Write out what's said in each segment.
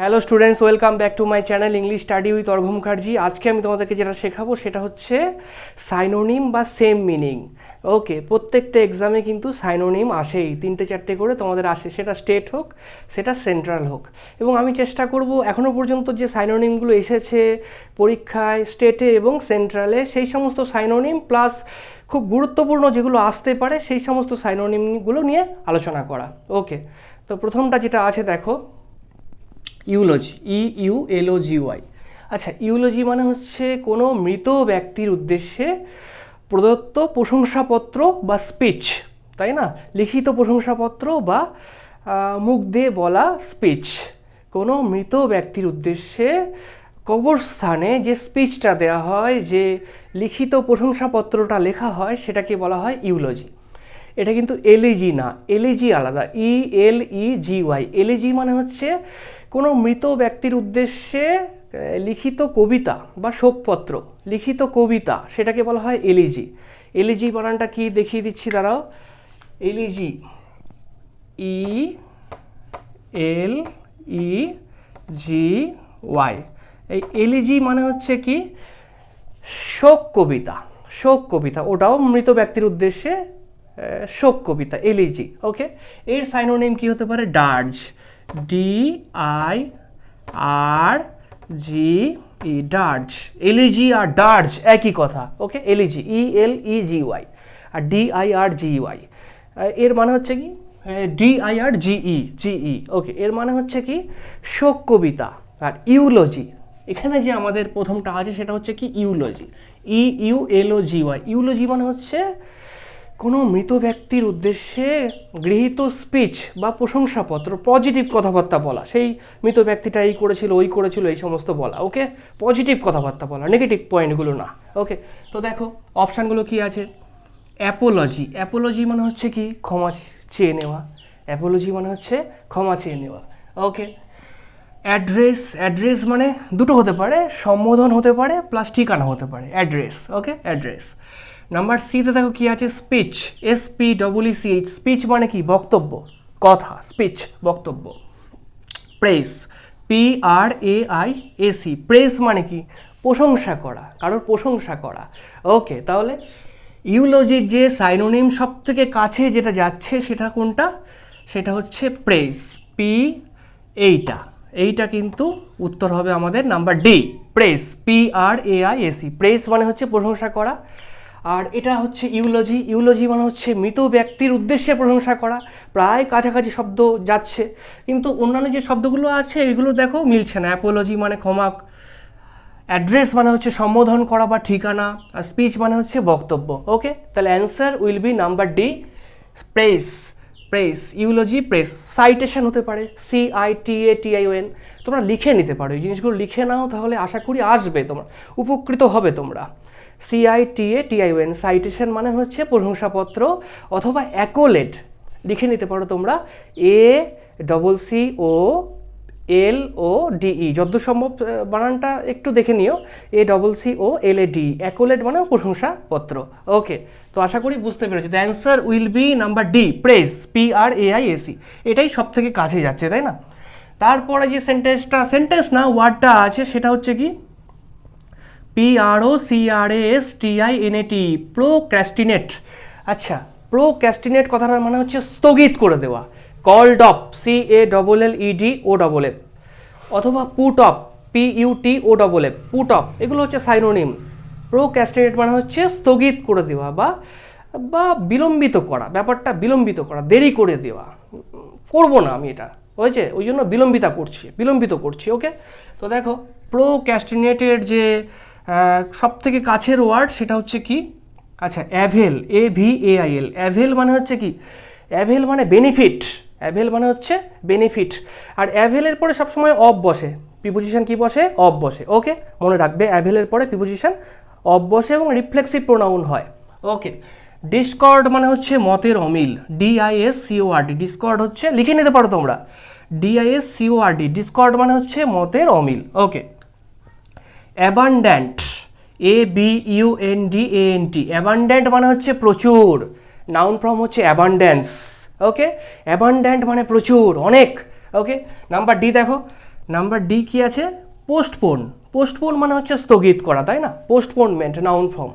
Hello students, welcome back to my channel English study with Argha Mukherjee. আজকে আমি তোমাদেরকে যেটা শেখাবো সেটা হচ্ছে সাইনোনিম বা সেম মিনিং। ওকে, প্রত্যেকটা এক্সামে কিন্তু সাইনোনিম আসেই, 3-4টে করে তোমাদের আসে, সেটা স্টেট হোক সেটা সেন্ট্রাল হোক। এবং আমি চেষ্টা করব এখনও পর্যন্ত যে সাইনোনিমগুলো এসেছে পরীক্ষায় স্টেটে এবং সেন্ট্রালে, সেই সমস্ত সাইনোনিম প্লাস খুব গুরুত্বপূর্ণ যেগুলো আসতে পারে সেই সমস্ত সাইনোনিমগুলো নিয়ে আলোচনা করা। ওকে, তো প্রথমটা যেটা আছে দেখো, ইউলজি, EULOGY। আচ্ছা, ইউলজি মানে হচ্ছে কোনো মৃত ব্যক্তির উদ্দেশ্যে প্রদত্ত প্রশংসাপত্র বা স্পিচ, তাই না? লিখিত প্রশংসাপত্র বা মুখ দিয়ে বলা স্পিচ। কোনো মৃত ব্যক্তির উদ্দেশ্যে কবরস্থানে যে স্পিচটা দেওয়া হয়, যে লিখিত প্রশংসাপত্রটা লেখা হয়, সেটাকে বলা হয় ইউলজি। এটা কিন্তু এলিজি না, এলিজি আলাদা, ELEGY। এলিজি মানে হচ্ছে কোনো মৃত ব্যক্তির উদ্দেশ্যে লিখিত কবিতা বা শোকপত্র, লিখিত কবিতা, সেটাকে বলা হয় এলিজি। এলিজি বানানটা কি দেখিয়ে দিচ্ছি, দাঁড়াও। Elegy, ELEGY। এই এলিজি মানে হচ্ছে কি শোক কবিতা, শোক কবিতা, ওটাও মৃত ব্যক্তির উদ্দেশ্যে শোক কবিতা, এলিজি। ওকে, এর সাইনোনিম কি হতে পারে? ডার্জ, DIRGE, ডার্জ। এলিজি আর ডার্জ একই কথা। ওকে, এলিজি ELEGY আর DIRGY। এর মানে হচ্ছে কি DIRGE। ওকে, এর মানে হচ্ছে কি শোক কবিতা। আর ইউলজি, এখানে যে আমাদের প্রথমটা আছে সেটা হচ্ছে কি ইউলজি, EULOGY। ইউলজি মানে হচ্ছে কোনো মৃত ব্যক্তির উদ্দেশ্যে গৃহীত স্পিচ বা প্রশংসাপত্র, পজিটিভ কথাবার্তা বলা, সেই মৃত ব্যক্তিটা এই করেছিল ওই করেছিল এই সমস্ত বলা। ওকে, পজিটিভ কথাবার্তা বলা, নেগেটিভ পয়েন্টগুলো না। ওকে, তো দেখো অপশানগুলো কি আছে। অ্যাপোলজি, অ্যাপোলজি মানে হচ্ছে কি ক্ষমা চেয়ে নেওয়া, অ্যাপোলজি মানে হচ্ছে ক্ষমা চেয়ে নেওয়া। ওকে, অ্যাড্রেস, অ্যাড্রেস মানে দুটো হতে পারে, সম্বোধন হতে পারে প্লাস ঠিকানা হতে পারে, অ্যাড্রেস। ওকে, অ্যাড্রেস। নাম্বার সিতে দেখো কি আছে, স্পিচ, SPEECH। স্পিচ মানে কি বক্তব্য, কথা, স্পিচ বক্তব্য। Press, PRAISE। প্রেস মানে কি প্রশংসা করা, কারোর প্রশংসা করা। ওকে, তাহলে ইউলজির যে সাইনোনিম সব থেকে কাছে যেটা যাচ্ছে সেটা কোনটা? সেটা হচ্ছে প্রেস, এইটা কিন্তু উত্তর হবে আমাদের number D, press, PRAISE। Press মানে হচ্ছে প্রশংসা করা। আর এটা হচ্ছে ইউলজি, ইউলজি মানে হচ্ছে মৃত ব্যক্তির উদ্দেশ্যে প্রশংসা করা। প্রায় কাছাকাছি শব্দ যাচ্ছে, কিন্তু অন্যান্য যে শব্দগুলো আছে এগুলো দেখো মিলছে না। অ্যাপোলজি মানে ক্ষমা, অ্যাড্রেস মানে হচ্ছে সম্বোধন করা বা ঠিকানা, আর স্পিচ মানে হচ্ছে বক্তব্য। ওকে, তাহলে answer will be number D, press. Press, ইউলজি, press. Citation হতে পারে, CITATION। তোমরা লিখে নিতে পারো, এই জিনিসগুলো লিখে নাও, তাহলে আশা করি আসবে, তোমরা উপকৃত হবে তোমরা। CITATION, সাইটেশন মানে হচ্ছে প্রশংসাপত্র অথবা অ্যাকোলেড, লিখে নিতে পারো তোমরা, ACCOLODE। যতদূর সম্ভব বানানটা একটু দেখে নিও, ACCOLAD, অ্যাকোলেড মানে প্রশংসাপত্র। ওকে, তো আশা করি বুঝতে পেরেছো। The answer will be number D, press, PRAISE। এটাই সব থেকে কাছে যাচ্ছে, তাই না? তারপরে যে সেন্টেন্স না ওয়ার্ডটা আছে সেটা হচ্ছে কি PROCRASTINAT, প্রোক্র্যাস্টিনেট। আচ্ছা, প্রোক্র্যাস্টিনেট কথাটার মানে হচ্ছে স্থগিত করে দেওয়া। কল্ড অফ, CALLEDOFF, অথবা put off, PUTOFF, put of. এগুলো হচ্ছে সাইনোনিম। প্রোক্র্যাস্টিনেট মানে হচ্ছে স্থগিত করে দেওয়া বা বা বিলম্বিত করা, ব্যাপারটা বিলম্বিত করা, দেরি করে দেওয়া, করবো না আমি এটা, হয়েছে ওই জন্য বিলম্বিত করছি। ওকে, তো দেখো প্রোক্র্যাস্টিনেটের যে সব থেকে কাছের ওয়ার্ড সেটা হচ্ছে কি, আচ্ছা অ্যাভেল, AVAIL। অ্যাভেল মানে হচ্ছে কি, অ্যাভেল মানে বেনিফিট, অ্যাভেল মানে হচ্ছে বেনিফিট। আর অ্যাভেলের পরে সবসময় অফ বসে, প্রিপোজিশন কি বসে? অফ বসে। ওকে, মনে রাখবে অ্যাভেলের পরে প্রিপোজিশন অফ বসে এবং রিফ্লেক্সিভ প্রোনাউন হয়। ওকে, ডিসকর্ড মানে হচ্ছে মতের অমিল, DISCORD। ডিসকর্ড হচ্ছে, লিখে নিতে পারো তোমরা, DISCORD। ডিসকর্ড মানে হচ্ছে মতের অমিল। ওকে, অ্যাবান্ড্যান্ট, ABUNDANT। অ্যাবান্ড্যান্ট মানে হচ্ছে প্রচুর, নাউন ফর্ম হচ্ছে অ্যাবান্ড্যান্স। ওকে, অ্যাবান্ড্যান্ট মানে প্রচুর, অনেক। ওকে, নাম্বার ডি দেখো, নাম্বার ডি কি আছে? পোস্টপোন। পোস্টপোন মানে হচ্ছে স্থগিত করা, তাই না? পোস্টপোনমেন্ট নাউন ফর্ম।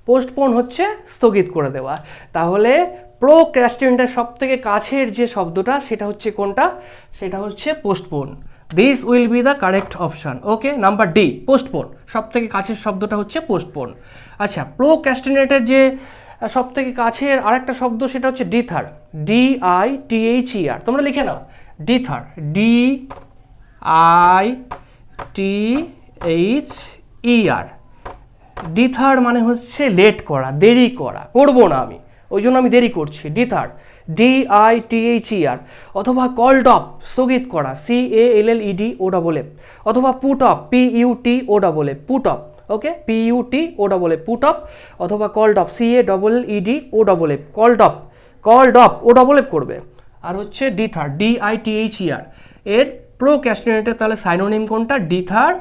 পোস্টপোন হচ্ছে স্থগিত করে দেওয়া। তাহলে প্রোক্রাস্টিনেটের সব থেকে কাছের যে শব্দটা সেটা হচ্ছে কোনটা? সেটা হচ্ছে postpone. This will be the correct option. Okay, number D postpone, সব থেকে কাছের শব্দটা হচ্ছে পোস্টপোন। আচ্ছা, প্রোক্রাস্টিনেটের যে সব থেকে কাছের আরেকটা শব্দ সেটা হচ্ছে ডিথার। DITHER, তোমরা লিখে নাও ডিথার, DITHER। ডিথার মানে হচ্ছে লেট করা, দেরি করা, করবো না আমি, ওই জন্য আমি দেরি করছি, ডিথার, DITHER। অথবা কল্ড অফ, স্থগিত করা, CALLEDOFF। অথবা put off, PUTOFF, put off. Okay, PUTOFF, put off. অথবা called off, CALLEDOFF, called off, called off, OFF করবে। আর হচ্ছে ডিথার, DITHER। এর প্রোক্রাস্টিনেটের তাহলে সাইনোনিম কোনটা? Dither,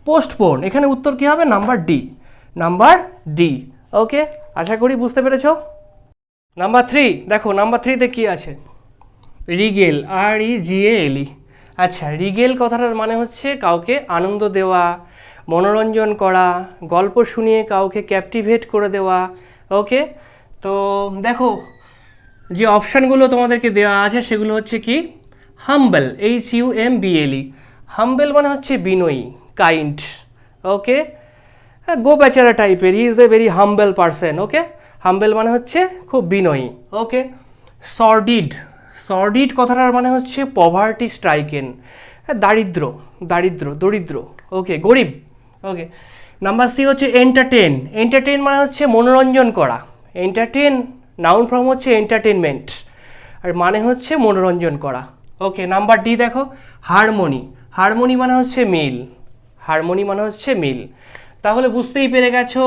postpone. এখানে উত্তর কী হবে? Number D, number D. Okay, আশা করি বুঝতে পেরেছ। নাম্বার 3 দেখো, নাম্বার 3তে কী আছে? Rigel, REGALE। আচ্ছা, রিগেল কথাটার মানে হচ্ছে কাউকে আনন্দ দেওয়া, মনোরঞ্জন করা, গল্প শুনিয়ে কাউকে ক্যাপটিভেট করে দেওয়া। ওকে, তো দেখো যে অপশানগুলো তোমাদেরকে দেওয়া আছে সেগুলো হচ্ছে কি? হাম্বল, HUMBLE। হাম্বল মানে হচ্ছে বিনয়ী, কাইন্ড। ওকে, গো বেচারা টাইপের, he is a very humble person. Okay, humble মানে হচ্ছে খুব বিনয়ী। ওকে, সর্ডিড, সর্ডিড কথাটার মানে হচ্ছে পভার্টি স্ট্রাইকেন, দারিদ্র, দারিদ্র, দরিদ্র। ওকে, গরিব। ওকে, নাম্বার সি হচ্ছে এন্টারটেন। এন্টারটেন মানে হচ্ছে মনোরঞ্জন করা। এন্টারটেন নাউন ফর্ম হচ্ছে এন্টারটেনমেন্ট, আর মানে হচ্ছে মনোরঞ্জন করা। ওকে, নাম্বার ডি দেখো, হারমোনি। হারমোনি মানে হচ্ছে মিল, হারমোনি মানে হচ্ছে মিল। তাহলে বুঝতেই পেরে গেছো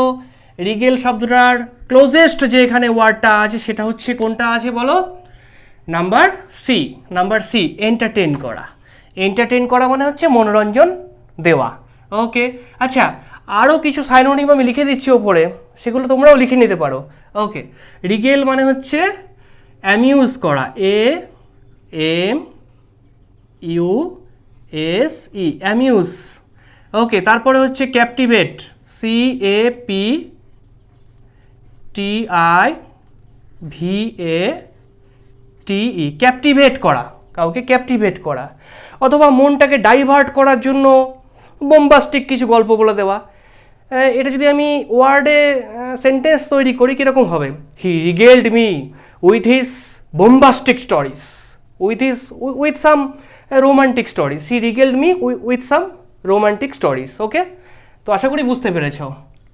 রিগেল শব্দটার ক্লোজেস্ট যে এখানে ওয়ার্ডটা আছে সেটা হচ্ছে কোনটা আছে বলো? Number C, number C, entertain করা। এন্টারটেন করা মানে হচ্ছে মনোরঞ্জন দেওয়া। ওকে, আচ্ছা, আরও কিছু সাইনোনিম আমি লিখে দিচ্ছি ওপরে, সেগুলো তোমরাও লিখে নিতে পারো। ওকে, রিগেল মানে হচ্ছে অ্যামিউজ করা, AMUSE, অ্যামিউজ। ওকে, তারপরে হচ্ছে ক্যাপটিভেট, CAPTIVATE, ক্যাপটিভেট করা, কাউকে ক্যাপটিভেট করা। অথবা মনটাকে ডাইভার্ট করার জন্য বোম্বাস্টিক কিছু গল্প বলে দেওয়া। এটা যদি আমি ওয়ার্ডে সেন্টেন্স তৈরি করি কীরকম হবে? He regaled me with his bombastic stories, with some romantic stories. He regaled me with some romantic stories. Okay, তো আশা করি বুঝতে পেরেছ।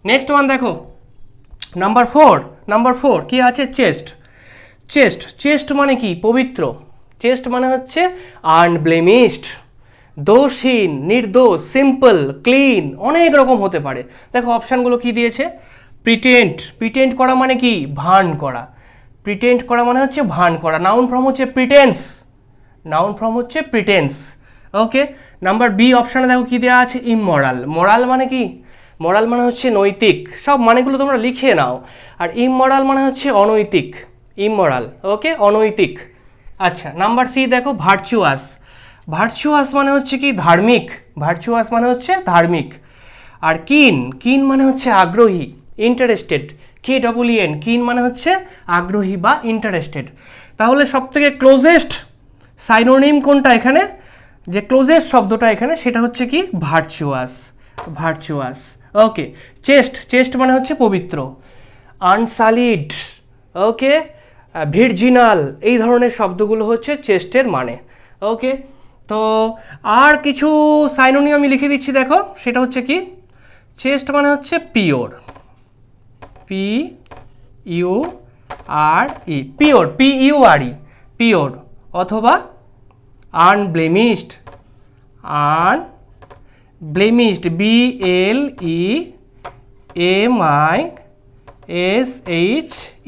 নেক্সট ওয়ান দেখো, নাম্বার 4। নাম্বার 4 কি আছে? চেস্ট। চেস্ট, চেস্ট মানে কি? পবিত্র। চেস্ট মানে হচ্ছে আনব্লেমিশড, দোষহীন, নির্দোষ, সিম্পল, ক্লিন, অনেক রকম হতে পারে। দেখো অপশানগুলো কি দিয়েছে? প্রিটেন্ড, প্রিটেন্ড করা মানে কি? ভান করা। প্রিটেন্ড করা মানে হচ্ছে ভান করা। নাউন ফর্ম হচ্ছে প্রিটেন্স, নাউন ফর্ম হচ্ছে প্রিটেন্স। ওকে, নাম্বার বি অপশানে দেখো কি দেওয়া আছে? ইমমরাল। মরাল মানে কি? মরাল মানে হচ্ছে নৈতিক। সব মানেগুলো তোমরা লিখে নাও। আর ইমমরাল মানে হচ্ছে অনৈতিক, ইমমরাল। ওকে, অনৈতিক। আচ্ছা, নাম্বার সি দেখো, ভার্চুয়াস। ভার্চুয়াস মানে হচ্ছে কি? ধার্মিক। ভার্চুয়াস মানে হচ্ছে ধার্মিক। আর কিন, কিন মানে হচ্ছে আগ্রহী, ইন্টারেস্টেড, KEEN, কিন মানে হচ্ছে আগ্রহী বা ইন্টারেস্টেড। তাহলে সব থেকে ক্লোজেস্ট সাইনোনিম কোনটা এখানে? যে ক্লোজেস্ট শব্দটা এখানে সেটা হচ্ছে কি? Virtuous, virtuous. Okay, chaste, chaste মানে হচ্ছে পবিত্র। আনসালিড, ওকে, ভির্জিনাল, এই ধরনের শব্দগুলো হচ্ছে চেস্টের মানে। ওকে, তো আর কিছু সাইনোনিম আমি লিখে দিচ্ছি দেখো, সেটা হচ্ছে কি? চেস্ট মানে হচ্ছে pure, PURE, pure, PURE, pure. অথবা আনব্লেমিশড, আনব্লেমিশড,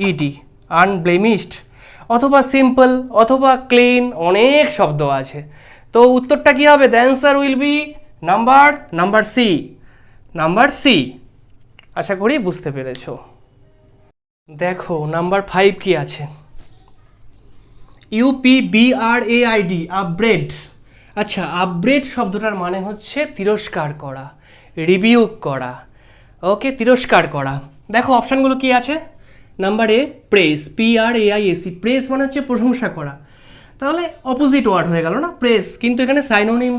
BLEMISHED, আনব্লেমিশড। অথবা সিম্পল, অথবা ক্লিন, অনেক শব্দ আছে। তো উত্তরটা কি হবে? The answer will be number C, number C. আশা করি বুঝতে পেরেছো। দেখো নাম্বার 5 কি আছে? UPBRAID, আপব্রেড। আচ্ছা, আপব্রেড শব্দটার মানে হচ্ছে তিরস্কার করা, রিবিউক করা। ওকে, তিরস্কার করা। দেখো অপশানগুলো কি আছে। Number A press, PRAISE, press মানে হচ্ছে প্রশংসা করা, তাহলে অপোজিট ওয়ার্ড হয়ে গেল না প্রেস, কিন্তু এখানে সাইনোনিম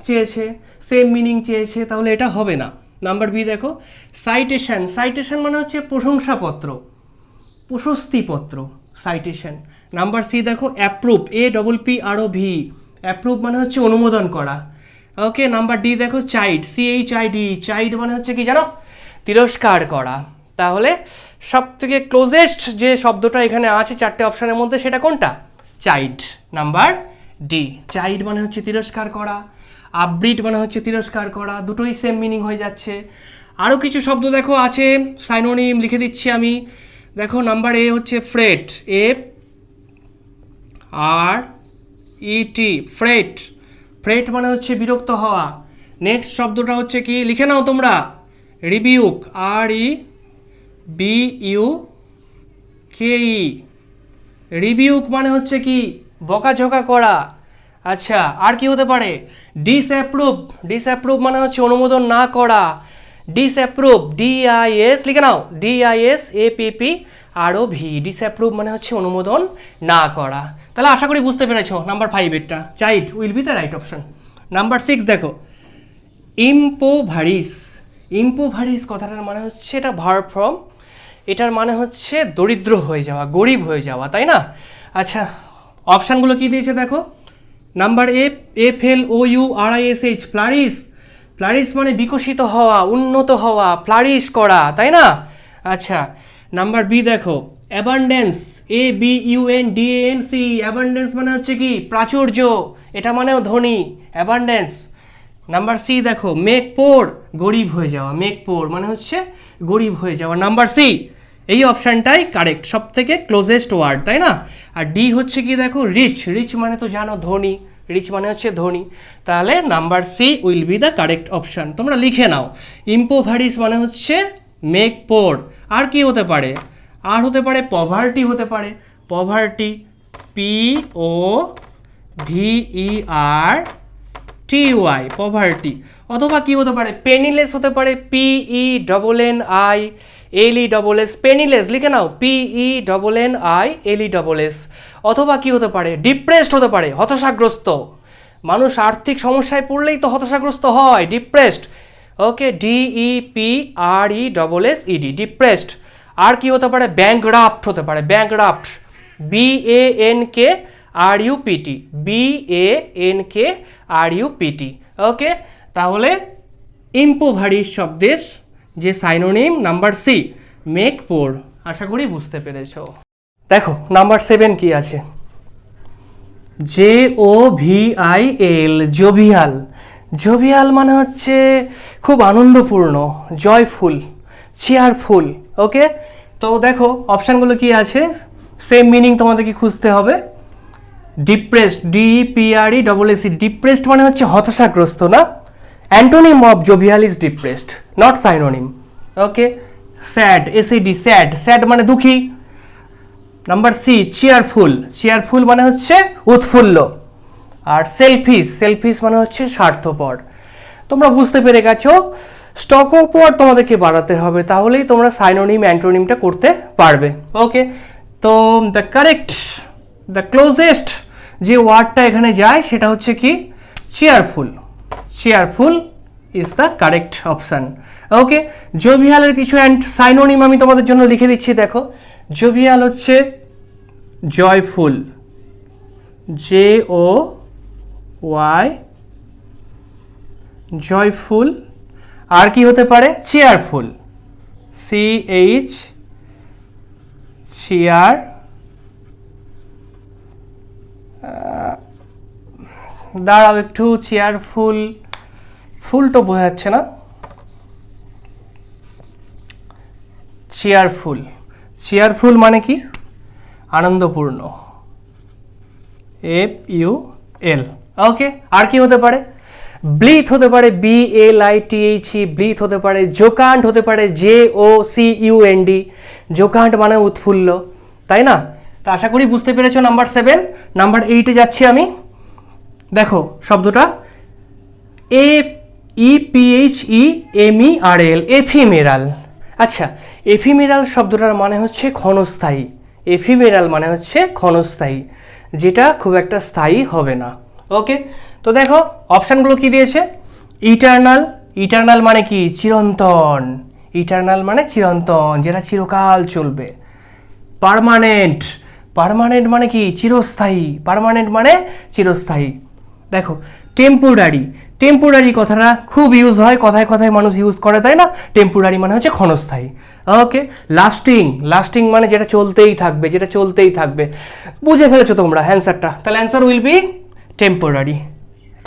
চেয়েছে, সেম মিনিং চেয়েছে, তাহলে এটা হবে না। নাম্বার বি দেখো সাইটেশন, সাইটেশন মানে হচ্ছে প্রশংসাপত্র, প্রশস্তিপত্র, সাইটেশন। নাম্বার সি দেখো অ্যাপ্রুভ, APPROV, অ্যাপ্রুভ মানে হচ্ছে অনুমোদন করা। ওকে, নাম্বার ডি দেখো চাইল্ড, CHID, চাইল্ড মানে হচ্ছে কি জানো, তিরস্কার করা। তাহলে সব থেকে ক্লোজেস্ট যে শব্দটা এখানে আছে চারটে অপশানের মধ্যে সেটা কোনটা, চাইল্ড, নাম্বার ডি। চাইল্ড মানে হচ্ছে তিরস্কার করা, আপব্রিড মানে হচ্ছে তিরস্কার করা, দুটোই সেম মিনিং হয়ে যাচ্ছে। আরও কিছু শব্দ দেখো আছে সাইনোনিম, লিখে দিচ্ছি আমি। দেখো নাম্বার এ হচ্ছে ফ্রেট, FRET, ফ্রেট, ফ্রেট মানে হচ্ছে বিরক্ত হওয়া। নেক্সট শব্দটা হচ্ছে কি, লিখে নাও তোমরা, রিবিউক, REBUKE, রিবিউক মানে হচ্ছে কি, বকাঝকা করা। আচ্ছা, আর কি হতে পারে, ডিসঅ্যাপ্রুভ, ডিসঅ্যাপ্রুভ মানে হচ্ছে অনুমোদন না করা, ডিসঅ্যাপ্রুভ, DIS, লিখে নাও, DISAPPROV, ডিসঅ্যাপ্রুভ মানে হচ্ছে অনুমোদন না করা। তাহলে আশা করি বুঝতে পেরেছো নাম্বার 5 এরটা, child will be the right option. Number 6 দেখো ইম্পোভারিস, ইম্পোভারিস কথাটার মানে হচ্ছে এটা ভার্ব ফর্ম, এটার মানে হচ্ছে দরিদ্র হয়ে যাওয়া, গরিব হয়ে যাওয়া, তাই না? আচ্ছা, অপশানগুলো কি দিয়েছে দেখো। Number A FLOURISH, flourish, flourish মানে বিকশিত হওয়া, উন্নত হওয়া, ফ্লারিশ করা, তাই না? আচ্ছা, নাম্বার বি দেখো অ্যাবান্ডেন্স, ABUNDANC, অ্যাবান্ডেন্স মানে হচ্ছে কি, প্রাচুর্য, এটা মানেও ধনী, অ্যাবান্ডেন্স। নাম্বার সি দেখো মেক পোর, গরিব হয়ে যাওয়া, মেক পোর মানে হচ্ছে গরিব হয়ে যাওয়া। নাম্বার সি, এই অপশানটাই কারেক্ট, সব থেকে ক্লোজেস্ট ওয়ার্ড, তাই না? আর ডি হচ্ছে কি দেখো রিচ, রিচ মানে তো জানো ধনী, রিচ মানে হচ্ছে ধনী, তাহলে number C will be the correct option. তোমরা লিখে নাও, ইম্পোভারিস মানে হচ্ছে মেক পোর। আর কি হতে পারে, আর হতে পারে পভার্টি, হতে পারে পভার্টি, POVERTY, পভার্টি। অথবা কি হতে পারে, পেনিলেস হতে পারে, PENNILESS, পেনিলেস, লিখে নাও, PENNILESS। অথবা কি হতে পারে, ডিপ্রেসড হতে পারে, হতাশাগ্রস্ত, মানুষ আর্থিক সমস্যায় পড়লেই তো হতাশাগ্রস্ত হয়, ডিপ্রেসড। ওকে, DEPRESSED, ডিপ্রেসড। আর কি হতে পারে, ব্যাংকরাপ্ট হতে পারে, ব্যাংকরাপ্ট, BANKRUPT, ওকে। তাহলে ইম্পোভারিস শব্দের যে সাইনোনিম নাম্বার সি, মেক পোর। আশা করি বুঝতে পেরেছো। দেখো নাম্বার 7 কি আছে, JOVIAL, জোভিয়াল, জোভিয়াল মানে হচ্ছে খুব আনন্দপূর্ণ, জয়ফুল, চেয়ারফুল। ওকে, তো দেখো অপশানগুলো কি আছে, সেম মিনিং তোমাদেরকে খুঁজতে হবে। ডিপ্রেসড, DEPRESSED, ডিপ্রেসড মানে হচ্ছে হতাশাগ্রস্ত, না? Antonym of jovial is depressed, not synonym. Okay, sad, SAD, sad, sad মানে দুঃখী। নাম্বার সি চেয়ারফুল, চেয়ারফুল মানে হচ্ছে উৎফুল্ল। আর সেলফিশ, সেলফিশ মানে হচ্ছে স্বার্থপর। তোমরা বুঝতে পেরে গেছো, স্টক অফ ওয়ার্ড তোমাদেরকে বাড়াতে হবে, তাহলেই তোমরা সাইনোনিম অ্যান্টোনিমটা করতে পারবে। ওকে, তো দ্য কারেক্ট, দ্য ক্লোজেস্ট যে ওয়ার্ডটা এখানে যায় সেটা হচ্ছে কি, cheerful, cheerful is the correct option. Okay, জোভিয়ালের কিছু সাইনোনিম আমি তোমাদের জন্য লিখে দিচ্ছি। দেখো জোভিয়াল হচ্ছে জয়ফুল, JOY, জয়ফুল। আর কি হতে পারে, চেয়ারফুল, CH, চেয়ার। দাঁড়াও একটু, চেয়ারফুল, ফুল তো বোঝা যাচ্ছে না, চেয়ারফুল, চেয়ারফুল মানে কি, আনন্দপূর্ণ, FUL। ওকে, আর কি হতে পারে, ব্লিথ হতে পারে, BLITHE, ব্লিথ হতে পারে। জোকান্ড হতে পারে, JOCUND, জোকান্ড মানে উৎফুল্ল, তাই না? তো আশা করি বুঝতে পেরেছো নাম্বার 7। নাম্বার 8-এ যাচ্ছি আমি। দেখো শব্দটা EPHEMERAL, এফিমেরাল। আচ্ছা, এফিমেরাল শব্দটার মানে হচ্ছে ক্ষণস্থায়ী। এফিমেরাল মানে হচ্ছে ক্ষণস্থায়ী, যেটা খুব একটা স্থায়ী হবে না। ওকে, তো দেখো অপশানগুলো কি দিয়েছে। ইটারনাল, ইটারনাল মানে কি? চিরন্তন। ইটারনাল মানে চিরন্তন, যেটা চিরকাল চলবে। পার্মানেন্ট, পার্মানেন্ট মানে কি? চিরস্থায়ী। পার্মানেন্ট মানে চিরস্থায়ী। দেখো টেম্পোরারি, টেম্পোরারি কথাটা খুব ইউজ হয়, কথায় কথায় মানুষ ইউজ করে, তাই না? টেম্পোরারি মানে হচ্ছে ক্ষণস্থায়ী। ওকে, লাস্টিং, লাস্টিং মানে যেটা চলতেই থাকবে, যেটা চলতেই থাকবে। বুঝে ফেলেছো তোমরা অ্যান্সারটা, তাহলে answer will B temporary.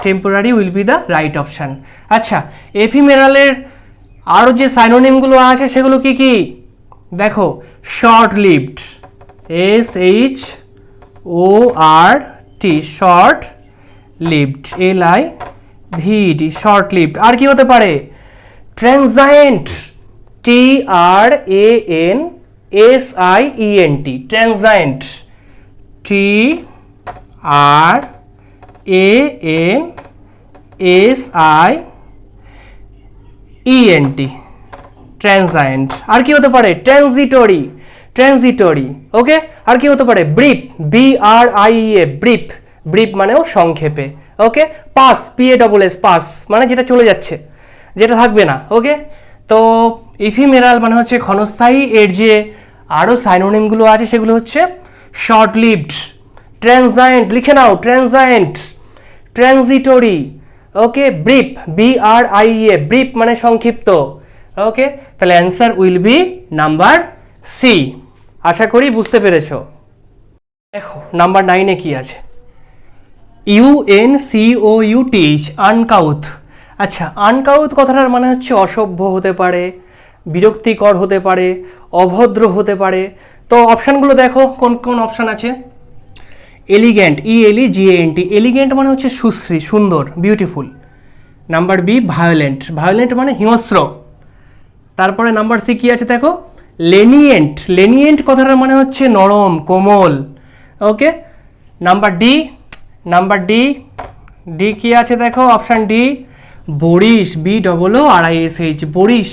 Temporary will be the right option. আচ্ছা, এফিমেরালের আরও যে সাইনোনিমগুলো আছে সেগুলো কি কি? দেখো short lived, SHORT, short lived, LIVED, short lived. আর কি হতে পারে? ট্রানজায়েন্ট, TRANSIENT, ট্রানজায়েন্ট, TRANSIENT, ট্রানজায়েন্ট। আর কি হতে পারে? Transitory, transitory. ওকে, আর কি হতে পারে? ব্রিফ, BRIEF, ব্রিফ, ব্রিফ মানেও সংক্ষেপে। ওকে, পাস, PASS, পাস মানে যেটা চলে যাচ্ছে, যেটা থাকবে না। ওকে, তো ইফিমেরাল মানে হচ্ছে ক্ষণস্থায়ী। এর যে আরও সাইনোনিমগুলো আছে সেগুলো হচ্ছে শর্ট লিভড, ট্রানজায়েন্ট, লিখে নাও transient, transitory. Okay, brief, BRIEF, brief মানে সংক্ষিপ্ত। ওকে, তাহলে answer will be number C. আশা করি বুঝতে পেরেছ। দেখো নাম্বার 9-এ কি আছে? UNCOUTH, আনকাউথ। আচ্ছা, আনকাউথ কথাটার মানে হচ্ছে অসভ্য হতে পারে, বিরক্তিকর হতে পারে, অভদ্র হতে পারে। তো অপশানগুলো দেখো কোন কোন অপশান আছে। এলিগ্যান্ট, ELEGANT, এলিগ্যান্ট মানে হচ্ছে সুশ্রী, সুন্দর, beautiful. Number B violent, violent মানে হিংস্র। তারপরে নাম্বার সি কি আছে দেখো? লেনিয়েন্ট, লেনিয়েন্ট কথাটার মানে হচ্ছে নরম, কোমল। Okay, number D, number D, D কি আছে দেখো? Option D boorish, BOORISH, boorish,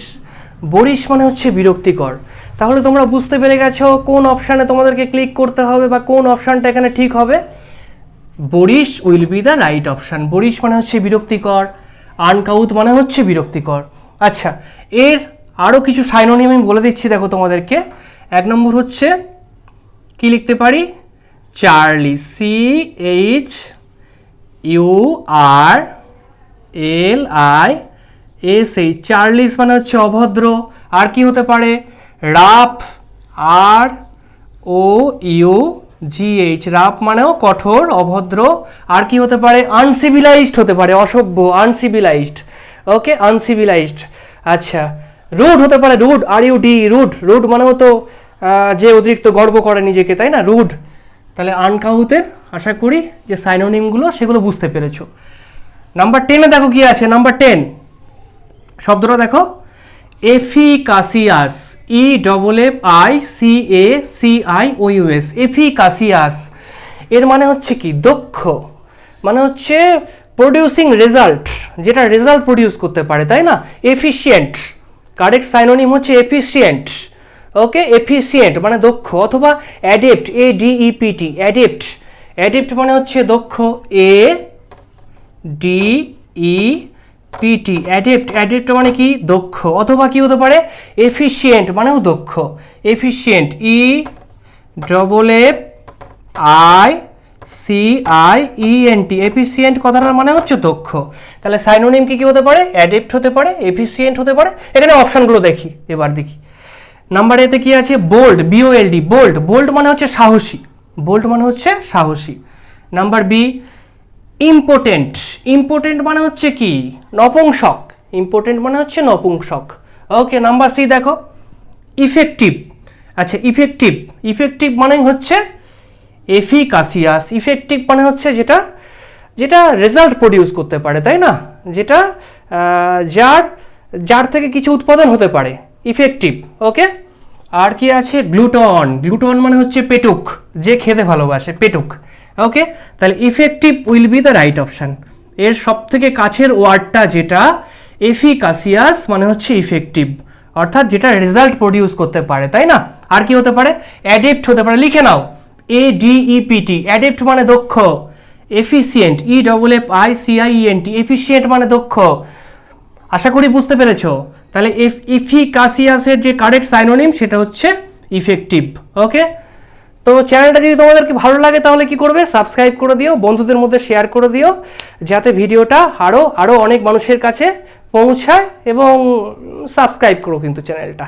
boorish মানে হচ্ছে বিরক্তিকর। তাহলে তোমরা বুঝতে পেরে গেছো কোন অপশানে তোমাদেরকে ক্লিক করতে হবে বা কোন অপশানটা এখানে ঠিক হবে। Boorish will be the right option. Boorish মানে হচ্ছে বিরক্তিকর, আনকাউথ মানে হচ্ছে বিরক্তিকর। আচ্ছা, এর আরও কিছু সাইনোনিম আমি বলে দিচ্ছি দেখো তোমাদেরকে। 1 নম্বর হচ্ছে কি লিখতে পারি? চার্লি, CHURLISH, চার্লিস মানে হচ্ছে অভদ্র। আর কি হতে পারে? রাফ, ROUGH, রাফ মানেও কঠোর, অভদ্র। আর কি হতে পারে? আনসিভিলাইজড হতে পারে, অসভ্য, আনসিভিলাইজড। ওকে, আনসিভিলাইজড। আচ্ছা, রুড হতে পারে, রুড, RUD, রুড, রুড মানেও তো যে অতিরিক্ত গর্ব করে নিজেকে, তাই না? রুড। তাহলে আনকাউথের আশা করি যে সাইনোনিমগুলো সেগুলো বুঝতে পেরেছো। নাম্বার 10-এ দেখো কি আছে। নাম্বার 10 শব্দটা দেখো, এফিকাসিয়াস, EFFICACIOUS, এফিকাসিয়াস। এর মানে হচ্ছে কি? দক্ষ, মানে হচ্ছে প্রডিউসিং রেজাল্ট, যেটা রেজাল্ট প্রডিউস করতে পারে, তাই না? এফিশিয়েন্ট, কারেক্ট সাইনোনিম হচ্ছে এফিশিয়েন্ট। ওকে, এফিশিয়েন্ট মানে দক্ষ। অথবা অ্যাডেপ্ট, ADEPT, অ্যাডেপ্ট, অ্যাডেপ্ট মানে হচ্ছে দক্ষ, ADEPT, অ্যাডেপ্ট, অ্যাডেপ্ট মানে কি? দক্ষ। অথবা কি হতে পারে? এফিশিয়েন্ট মানেও দক্ষ, এফিশিয়েন্ট, EFFICIENT, এফিশিয়েন্ট কথাটার মানে হচ্ছে দক্ষ। তাহলে সাইনোনিম কি কি হতে পারে? অ্যাডেপ্ট হতে পারে, এফিশিয়েন্ট হতে পারে। এখানে অপশানগুলো দেখি, এবার দেখি। নাম্বার এতে কি আছে? বোল্ড, BOLD, বোল্ড, বোল্ড মানে হচ্ছে সাহসী, বোল্ড মানে হচ্ছে সাহসী। নাম্বার বি ইম্পোর্টেন্ট, ইম্পোর্টেন্ট মানে হচ্ছে কি? নপুংসক, ইম্পোর্টেন্ট মানে হচ্ছে নপুংসক। ওকে, নাম্বার সি দেখো, ইফেক্টিভ। আচ্ছা, ইফেক্টিভ, ইফেক্টিভ মানে হচ্ছে এফিকাসিয়াস, ইফেক্টিভ মানে হচ্ছে যেটা যেটা রেজাল্ট প্রডিউস করতে পারে, তাই না? যেটা যার যার থেকে কিছু উৎপাদন হতে পারে, ইফেক্টিভ। ওকে, আর কি আছে? গ্লুটন, গ্লুটন মানে হচ্ছে পেটুক, যে খেতে ভালোবাসে, পেটুক, ওকে, তাহলে effective will be the right option. এর সব থেকে কাছের ওয়ার্ডটা যেটা এফিকাসিয়াস মানে হচ্ছে ইফেক্টিভ, অর্থাৎ যেটা রেজাল্ট প্রডিউস করতে পারে, তাই না? আর কি হতে পারে? অ্যাডেপ্ট হতে পারে, লিখে নাও ADEPT, অ্যাডেপ্ট মানে দক্ষ, এফিসিয়েন্ট EFFICIENT, এফিসিয়েন্ট মানে দক্ষ। আশা করি বুঝতে পেরেছো। তাহলে এফিকাসিয়াসের যে কারেক্ট সাইনোনিম সেটা হচ্ছে ইফেক্টিভ। ওকে, তো চ্যানেলটা যদি তোমাদেরকে ভালো লাগে তাহলে কি করবে? সাবস্ক্রাইব করে দিও, বন্ধুদের মধ্যে শেয়ার করে দিও, যাতে ভিডিওটা আরও অনেক মানুষের কাছে পৌঁছায়, এবং সাবস্ক্রাইব করো কিন্তু চ্যানেলটা।